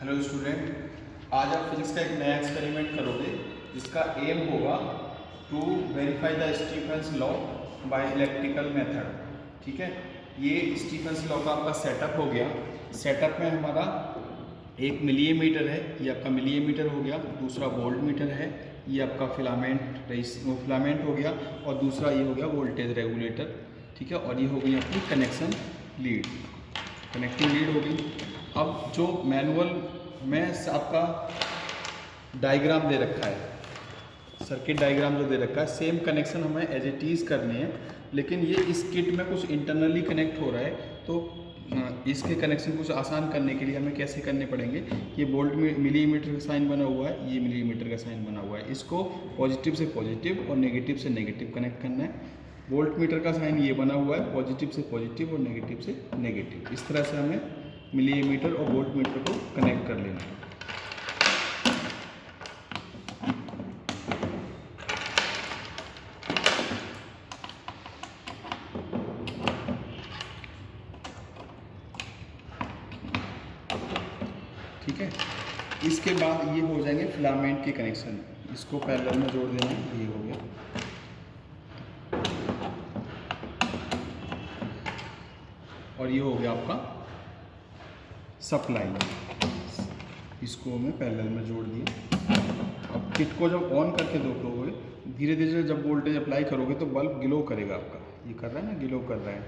Hello student, आज आप physics का एक नया एक्सपेरिमेंट करोगे जिसका एम होगा to verify the Stefan's law by electrical method. ठीक है, ये स्टीफेंस लॉ का आपका सेटअप हो गया। सेटअप में हमारा एक मिलीमीटर है, ये आपका मिलीमीटर हो गया। दूसरा वोल्ट मीटर है, ये आपका फिलामेंट हो गया। और दूसरा ये हो गया वोल्टेज रेगुलेटर। ठीक है, और ये हो गई अपनी कनेक्शन लीड, कनेक्टिंग लीड हो गई। अब जो मैनुअल में आपका डायग्राम दे रखा है, सर्किट डायग्राम जो दे रखा है, सेम कनेक्शन हमें एज इट इज़ करने हैं। लेकिन ये इस किट में कुछ इंटरनली कनेक्ट हो रहा है, तो इसके कनेक्शन कुछ आसान करने के लिए हमें कैसे करने पड़ेंगे। ये वोल्ट मिलीमीटर का साइन बना हुआ है, ये मिलीमीटर का साइन बना हुआ है। इसको पॉजिटिव से पॉजिटिव और नेगेटिव से नेगेटिव कनेक्ट करना है। वोल्ट मीटर का साइन ये बना हुआ है, पॉजिटिव से पॉजिटिव और नेगेटिव से नेगेटिव। इस तरह से हमें मिलीमीटर और वोल्ट मीटर को कनेक्ट कर लेना है। ठीक है, इसके बाद ये हो जाएंगे फिलामेंट के कनेक्शन। इसको पैरेलल में जोड़ देना है, ये हो गया। और ये हो गया आपका सप्लाई, इसको हमें पैरेलल में जोड़ दिया। अब किट को जब ऑन करके देखोगे, धीरे धीरे जब वोल्टेज अप्लाई करोगे तो बल्ब ग्लो करेगा आपका। ये कर रहा है ना, ग्लो कर रहा है।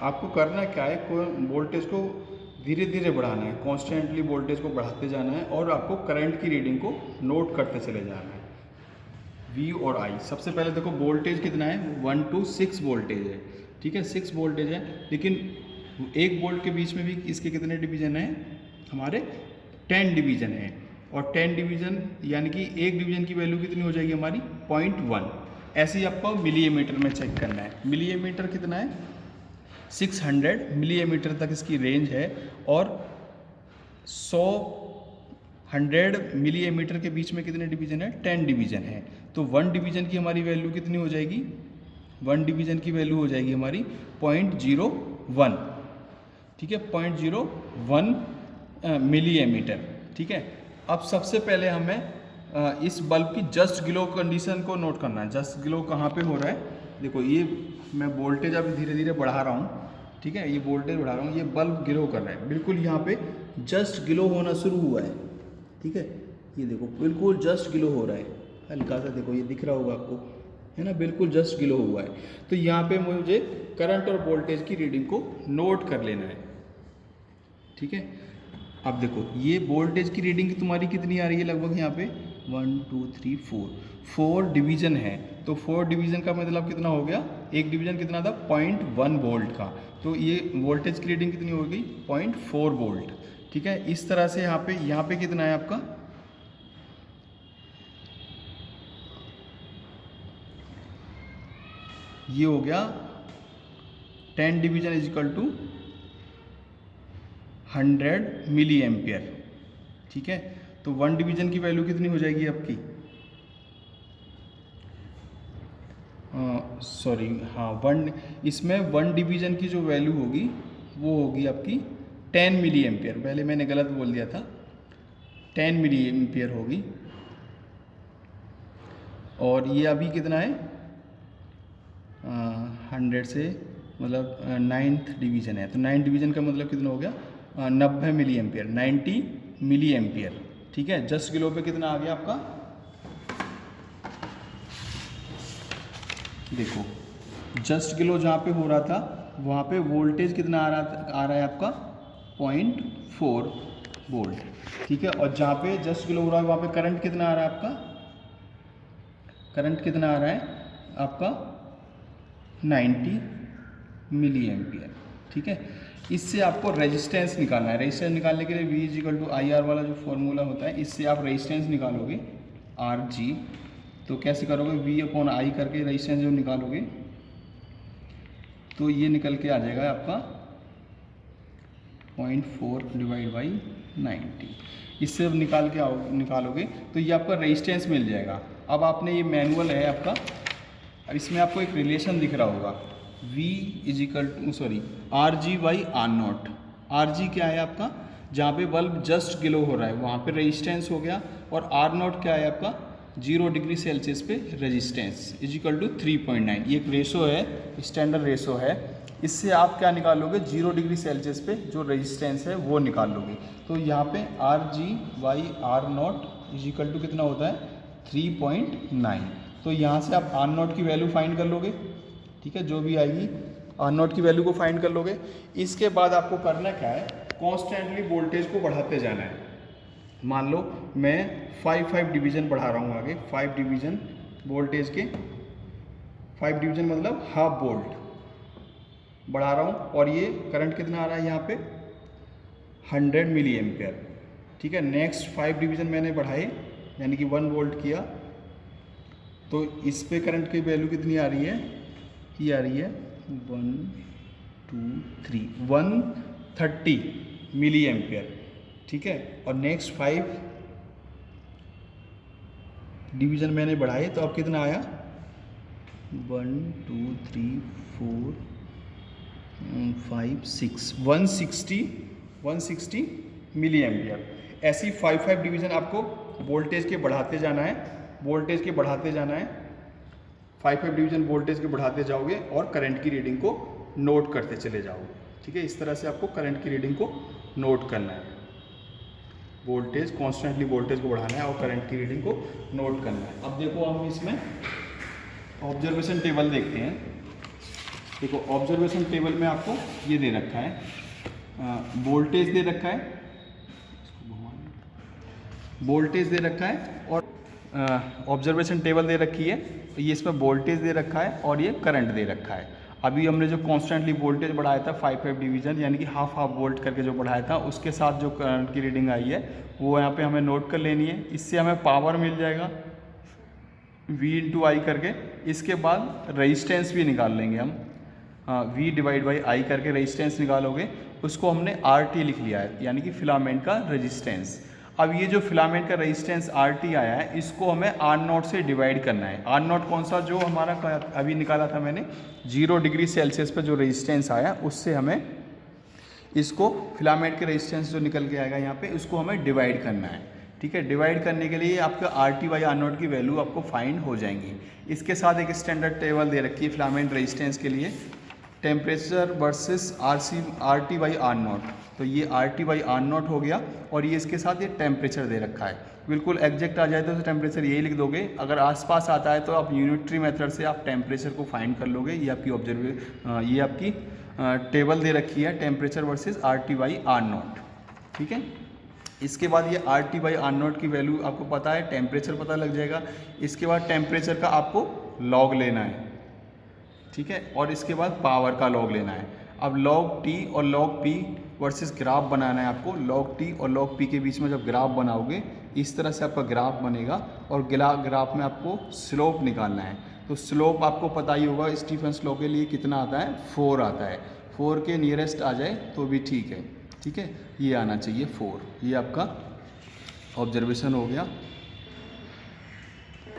आपको करना क्या है, कोई वोल्टेज को धीरे धीरे बढ़ाना है, कॉन्स्टेंटली वोल्टेज को बढ़ाते जाना है और आपको करंट की रीडिंग को नोट करते चले जाना है। V और I, सबसे पहले देखो वोल्टेज कितना है, 1 to 6 वोल्टेज है। ठीक है, 6 वोल्टेज है, लेकिन 1 वोल्ट के बीच में भी इसके कितने डिवीज़न हैं, हमारे 10 डिवीज़न है। और 10 डिवीज़न यानी कि एक डिवीज़न की वैल्यू कितनी हो जाएगी हमारी, 0.1। ऐसे ही आपको मिलीमीटर में चेक करना है। मिलीमीटर कितना है, 600 मिलीमीटर तक इसकी रेंज है। और 100 मिलीमीटर के बीच में कितने डिवीज़न है, 10 डिवीज़न है। तो 1 डिवीज़न की हमारी वैल्यू कितनी हो जाएगी, 1 डिवीज़न की वैल्यू हो जाएगी हमारी 0.01। ठीक है, 0.01 मिलीमीटर। ठीक है, अब सबसे पहले हमें इस बल्ब की जस्ट ग्लो कंडीशन को नोट करना है। जस्ट ग्लो कहाँ पे हो रहा है, देखो ये मैं वोल्टेज अभी धीरे धीरे बढ़ा रहा हूँ। ठीक है, ये वोल्टेज बढ़ा रहा हूँ, ये बल्ब ग्लो कर रहा है, बिल्कुल यहाँ पे जस्ट ग्लो होना शुरू हुआ है। ठीक है, ये देखो बिल्कुल जस्ट ग्लो हो रहा है, हल्का सा, देखो ये दिख रहा होगा आपको, है ना, बिल्कुल जस्ट ग्लो हुआ है। तो यहाँ पे मुझे करंट और वोल्टेज की रीडिंग को नोट कर लेना है। ठीक है, अब देखो ये वोल्टेज की रीडिंग तुम्हारी कितनी आ रही है, लगभग यहाँ पे 1 2 3 4 डिवीज़न है। तो 4 डिवीज़न का मतलब कितना हो गया, एक डिवीज़न कितना था, 0.1 वोल्ट का। तो ये वोल्टेज की रीडिंग कितनी हो गई, 0.4 वोल्ट। ठीक है, इस तरह से यहाँ पे कितना है आपका, ये हो गया 10 division is equal to 100 milliampere. ठीक है, तो 1 डिवीज़न की वैल्यू कितनी हो जाएगी आपकी, सॉरी हाँ, इसमें 1 डिवीज़न की जो वैल्यू होगी वो होगी आपकी 10 मिली एम्पियर। पहले मैंने गलत बोल दिया था, 10 मिली एम्पियर होगी। और ये अभी कितना है, 100 से मतलब 9th डिवीज़न है। तो 9th डिवीज़न का मतलब कितना हो गया, 90 मिली एम्पियर, 90 मिली एम्पियर। ठीक है, जस्ट ग्लो पे कितना आ गया आपका, देखो जस्ट ग्लो जहाँ पे हो रहा था वहाँ पे वोल्टेज कितना आ रहा है आपका, 0.4 वोल्ट। ठीक है, और जहाँ पे जस्ट ग्लो हो रहा है वहाँ पे करंट कितना आ रहा है आपका, करंट कितना आ रहा है आपका 90 मिली एम्पियर। ठीक है, इससे आपको रेजिस्टेंस निकालना है। रेजिस्टेंस निकालने के लिए V equal to I R वाला जो फॉर्मूला होता है, इससे आप रेजिस्टेंस निकालोगे RG। तो कैसे करोगे, V अपॉन आई करके रेजिस्टेंस जो निकालोगे तो ये निकल के आ जाएगा आपका 0.4 डिवाइड बाई 90। इससे निकालोगे तो ये आपका रेजिस्टेंस मिल जाएगा। अब आपने ये मैनुअल है आपका, अब इसमें आपको एक रिलेशन दिख रहा होगा, V is equal to RG by R naught. RG क्या है आपका, जहाँ पे बल्ब जस्ट ग्लो हो रहा है वहाँ पे रेजिस्टेंस हो गया, और R0 क्या है आपका, 0 डिग्री सेल्सियस पे रेजिस्टेंस इज इक्वल टू 3.9। ये एक रेशो है, स्टैंडर्ड रेशो है। इससे आप क्या निकालोगे, 0 डिग्री सेल्सियस पे जो रेजिस्टेंस है वो निकाल लोगे। तो यहाँ पे RG/R0 इज इक्वल टू कितना होता है, 3.9। तो यहाँ से आप R0 की वैल्यू फाइंड कर लोगे, ठीक है, जो भी आएगी R0 की वैल्यू को फाइंड कर लोगे। इसके बाद आपको करना क्या है, कॉन्स्टेंटली वोल्टेज को बढ़ाते जाना है। मान लो मैं 5 डिवीज़न बढ़ा रहा हूँ आगे, 5 डिवीज़न वोल्टेज के, 5 डिवीज़न मतलब हाफ वोल्ट बढ़ा रहा हूँ, और ये करंट कितना आ रहा है यहाँ पे, 100 मिली एम्पियर, ठीक है। नेक्स्ट 5 डिवीज़न मैंने बढ़ाए, यानी कि 1 वोल्ट किया, तो इस पे करंट की वैल्यू कितनी आ रही है, ये आ रही है 1 2 3 130 मिली एम्पियर, ठीक है। और नेक्स्ट 5 डिवीज़न मैंने बढ़ाए, तो अब कितना आया, 1 2 3 4 5 6 160 मिली एम्पियर। ऐसी 5 डिवीज़न आपको वोल्टेज के बढ़ाते जाना है, वोल्टेज के बढ़ाते जाना है। 5 डिवीज़न वोल्टेज के बढ़ाते जाओगे और करंट की रीडिंग को नोट करते चले जाओगे, ठीक है। इस तरह से आपको करंट की रीडिंग को नोट करना है, वोल्टेज कॉन्स्टेंटली वोल्टेज को बढ़ाना है और करंट की रीडिंग को नोट करना है। अब देखो हम इसमें ऑब्जर्वेशन टेबल देखते हैं। देखो ऑब्जर्वेशन टेबल में आपको ये दे रखा है, वोल्टेज दे रखा है, वोल्टेज दे रखा है, और ऑब्जर्वेशन टेबल दे रखी है। तो ये इसमें वोल्टेज दे रखा है और ये करंट दे रखा है। अभी हमने जो कॉन्स्टेंटली वोल्टेज बढ़ाया था 5 डिवीज़न, यानी कि हाफ वोल्ट करके जो बढ़ाया था, उसके साथ जो करंट की रीडिंग आई है वो यहाँ पे हमें नोट कर लेनी है। इससे हमें पावर मिल जाएगा V/I करके। इसके बाद रेजिस्टेंस भी निकाल लेंगे हम, V/I करके रेजिस्टेंस निकालोगे, उसको हमने RT लिख लिया है, यानी कि फिलामेंट का रेजिस्टेंस। अब ये जो फिलामेंट का रेजिस्टेंस RT आया है, इसको हमें R0 से डिवाइड करना है। R0 कौन सा, जो हमारा अभी निकाला था मैंने, 0 डिग्री सेल्सियस पे जो रेजिस्टेंस आया, उससे हमें इसको फिलामेंट के रेजिस्टेंस जो निकल के आएगा यहाँ पे, उसको हमें डिवाइड करना है, ठीक है। डिवाइड करने के लिए आपका RT/R0 की वैल्यू आपको फाइंड हो जाएंगी। इसके साथ एक स्टैंडर्ड टेबल दे रखी है फिलामेंट रेजिस्टेंस के लिए, टेम्परेचर वर्सेस RT/R0। तो ये RT/R0 हो गया, और ये इसके साथ ये टेम्परेचर दे रखा है। बिल्कुल एग्जैक्ट आ जाए तो टेम्परेचर यही लिख दोगे, अगर आसपास आता है तो आप यूनिटरी मेथड से आप टेम्परेचर को फाइंड कर लोगे। ये आपकी ये आपकी टेबल दे रखी है, टेम्परेचर वर्सेस RT/R0, ठीक है। इसके बाद ये RT/R0 की वैल्यू आपको पता है, टेम्परेचर पता लग जाएगा। इसके बाद टेम्परेचर का आपको लॉग लेना है, ठीक है, और इसके बाद पावर का लॉग लेना है। अब log T और log P वर्सेस ग्राफ बनाना है आपको। log T और log P के बीच में जब ग्राफ बनाओगे, इस तरह से आपका ग्राफ बनेगा, और ग्राफ में आपको स्लोप निकालना है। तो स्लोप आपको पता ही होगा, स्टीफेंस लॉ के लिए कितना आता है, 4 आता है। 4 के नियरेस्ट आ जाए तो भी ठीक है, ठीक है, ये आना चाहिए 4। ये आपका ऑब्जर्वेशन हो गया।